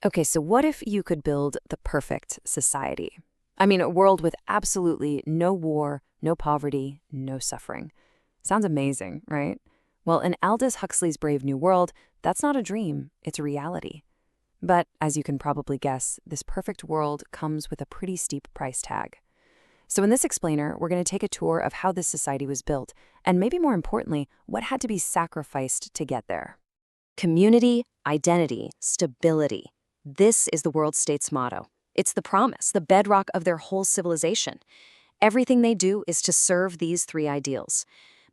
Okay, so what if you could build the perfect society? I mean, a world with absolutely no war, no poverty, no suffering. Sounds amazing, right? Well, in Aldous Huxley's Brave New World, that's not a dream, it's a reality. But as you can probably guess, this perfect world comes with a pretty steep price tag. So in this explainer, we're going to take a tour of how this society was built, and maybe more importantly, what had to be sacrificed to get there. Community, identity, stability. This is the world state's motto. It's the promise, the bedrock of their whole civilization. Everything they do is to serve these three ideals.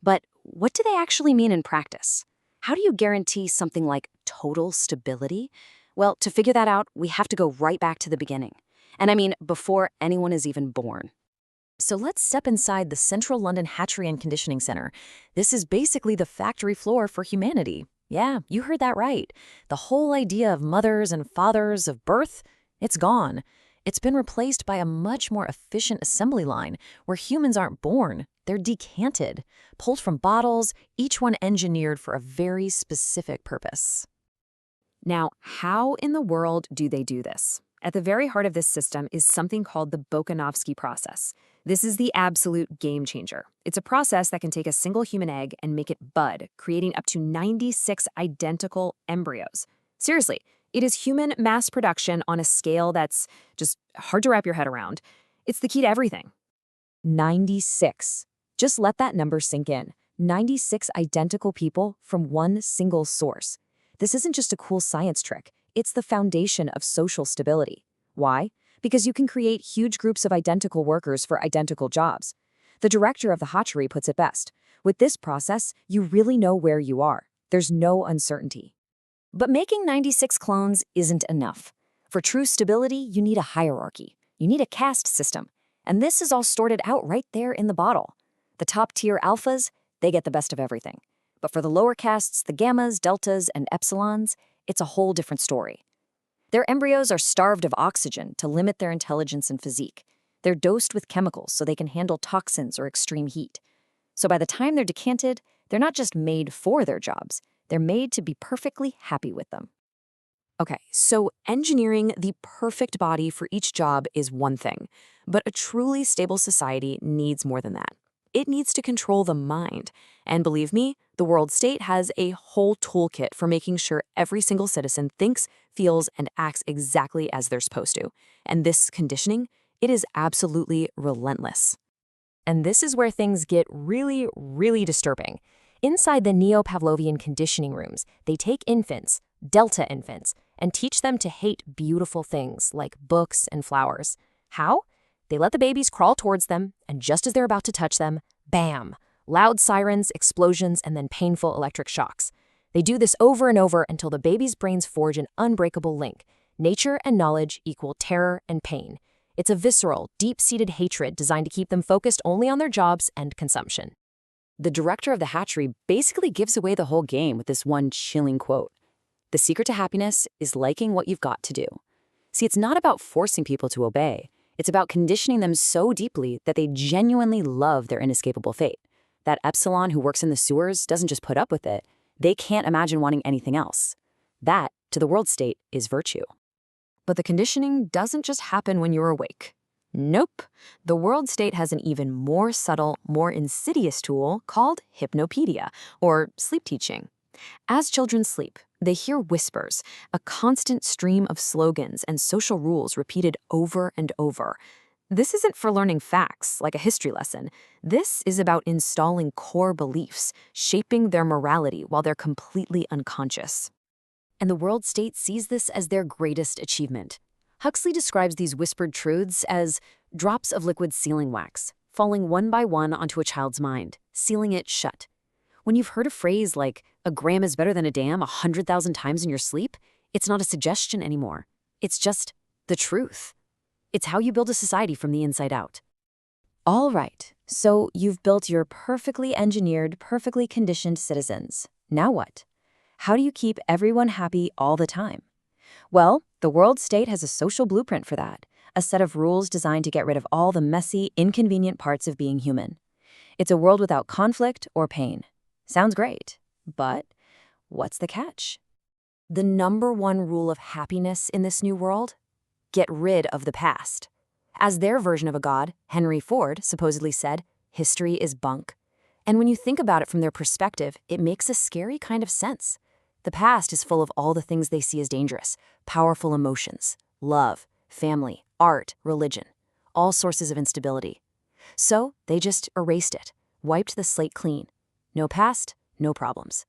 But what do they actually mean in practice? How do you guarantee something like total stability? Well, to figure that out, we have to go right back to the beginning. And I mean, before anyone is even born. So let's step inside the Central London Hatchery and Conditioning Center. This is basically the factory floor for humanity. Yeah, you heard that right. The whole idea of mothers and fathers of birth, it's gone. It's been replaced by a much more efficient assembly line where humans aren't born, they're decanted, pulled from bottles, each one engineered for a very specific purpose. Now, how in the world do they do this? At the very heart of this system is something called the Bokanovsky process. This is the absolute game changer. It's a process that can take a single human egg and make it bud, creating up to 96 identical embryos. Seriously, it is human mass production on a scale that's just hard to wrap your head around. It's the key to everything. 96. Just let that number sink in. 96 identical people from one single source. This isn't just a cool science trick. It's the foundation of social stability. Why? Because you can create huge groups of identical workers for identical jobs. The director of the hatchery puts it best. With this process, you really know where you are. There's no uncertainty. But making 96 clones isn't enough. For true stability, you need a hierarchy. You need a caste system. And this is all sorted out right there in the bottle. The top-tier alphas, they get the best of everything. But for the lower castes, the gammas, deltas, and epsilons, it's a whole different story. Their embryos are starved of oxygen to limit their intelligence and physique. They're dosed with chemicals so they can handle toxins or extreme heat. So by the time they're decanted, they're not just made for their jobs, they're made to be perfectly happy with them. Okay, so engineering the perfect body for each job is one thing, but a truly stable society needs more than that. It needs to control the mind. And believe me, the world state has a whole toolkit for making sure every single citizen thinks, feels, and acts exactly as they're supposed to. And this conditioning, it is absolutely relentless. And this is where things get really, really disturbing. Inside the neo-Pavlovian conditioning rooms, they take infants, delta infants, and teach them to hate beautiful things like books and flowers. How? They let the babies crawl towards them, and just as they're about to touch them, bam! Loud sirens, explosions, and then painful electric shocks. They do this over and over until the baby's brains forge an unbreakable link. Nature and knowledge equal terror and pain. It's a visceral, deep-seated hatred designed to keep them focused only on their jobs and consumption. The director of the hatchery basically gives away the whole game with this one chilling quote. The secret to happiness is liking what you've got to do. See, it's not about forcing people to obey. It's about conditioning them so deeply that they genuinely love their inescapable fate. That epsilon who works in the sewers doesn't just put up with it. They can't imagine wanting anything else. That, to the world state, is virtue. But the conditioning doesn't just happen when you're awake. Nope. The world state has an even more subtle, more insidious tool called hypnopedia, or sleep teaching. As children sleep, they hear whispers, a constant stream of slogans and social rules repeated over and over. This isn't for learning facts, like a history lesson. This is about installing core beliefs, shaping their morality while they're completely unconscious. And the world state sees this as their greatest achievement. Huxley describes these whispered truths as drops of liquid sealing wax, falling one by one onto a child's mind, sealing it shut. When you've heard a phrase like, a gram is better than a dam 100,000 times in your sleep, it's not a suggestion anymore. It's just the truth. It's how you build a society from the inside out. All right, so you've built your perfectly engineered, perfectly conditioned citizens. Now what? How do you keep everyone happy all the time? Well, the world state has a social blueprint for that, a set of rules designed to get rid of all the messy, inconvenient parts of being human. It's a world without conflict or pain. Sounds great, but what's the catch? The number one rule of happiness in this new world? Get rid of the past. As their version of a god, Henry Ford supposedly said, history is bunk. And when you think about it from their perspective, it makes a scary kind of sense. The past is full of all the things they see as dangerous, powerful emotions, love, family, art, religion, all sources of instability. So they just erased it, wiped the slate clean. No past, no problems.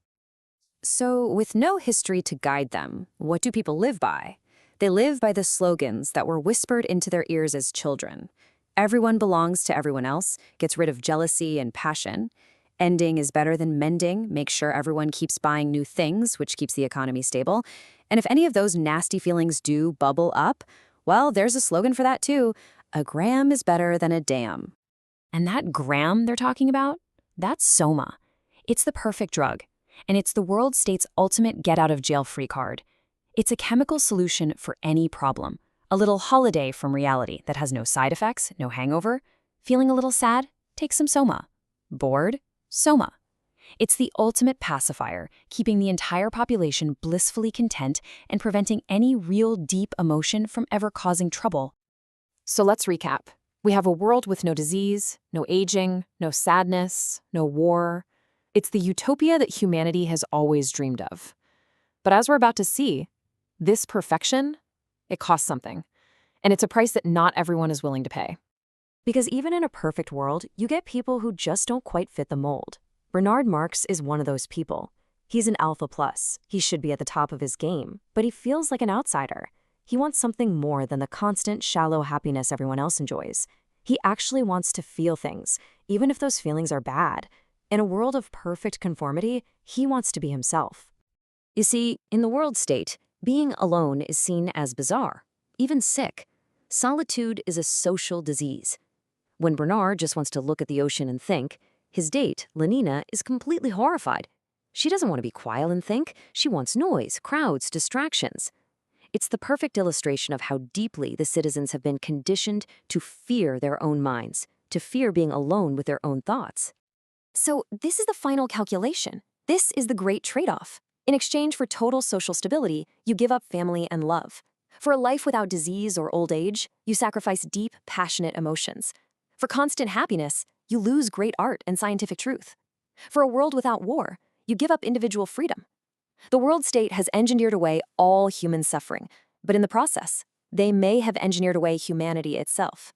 So with no history to guide them, what do people live by? They live by the slogans that were whispered into their ears as children. Everyone belongs to everyone else, gets rid of jealousy and passion. Ending is better than mending, make sure everyone keeps buying new things, which keeps the economy stable. And if any of those nasty feelings do bubble up, well, there's a slogan for that too. A gram is better than a damn. And that gram they're talking about? That's soma. It's the perfect drug. And it's the world state's ultimate get-out-of-jail-free card. It's a chemical solution for any problem. A little holiday from reality that has no side effects, no hangover. Feeling a little sad? Take some soma. Bored? Soma. It's the ultimate pacifier, keeping the entire population blissfully content and preventing any real deep emotion from ever causing trouble. So let's recap. We have a world with no disease, no aging, no sadness, no war. It's the utopia that humanity has always dreamed of. But as we're about to see, this perfection, it costs something. And it's a price that not everyone is willing to pay. Because even in a perfect world, you get people who just don't quite fit the mold. Bernard Marx is one of those people. He's an alpha plus. He should be at the top of his game, but he feels like an outsider. He wants something more than the constant, shallow happiness everyone else enjoys. He actually wants to feel things, even if those feelings are bad. In a world of perfect conformity, he wants to be himself. You see, in the world state, being alone is seen as bizarre, even sick. Solitude is a social disease. When Bernard just wants to look at the ocean and think, his date, Lenina, is completely horrified. She doesn't want to be quiet and think. She wants noise, crowds, distractions. It's the perfect illustration of how deeply the citizens have been conditioned to fear their own minds, to fear being alone with their own thoughts. So this is the final calculation. This is the great trade-off. In exchange for total social stability, you give up family and love. For a life without disease or old age, you sacrifice deep, passionate emotions. For constant happiness, you lose great art and scientific truth. For a world without war, you give up individual freedom. The world state has engineered away all human suffering, but in the process, they may have engineered away humanity itself.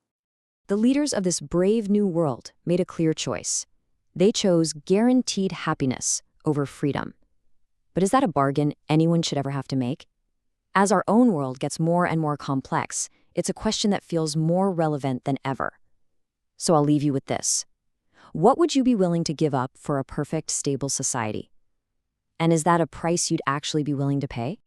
The leaders of this brave new world made a clear choice. They chose guaranteed happiness over freedom. But is that a bargain anyone should ever have to make? As our own world gets more and more complex, it's a question that feels more relevant than ever. So I'll leave you with this. What would you be willing to give up for a perfect, stable society? And is that a price you'd actually be willing to pay?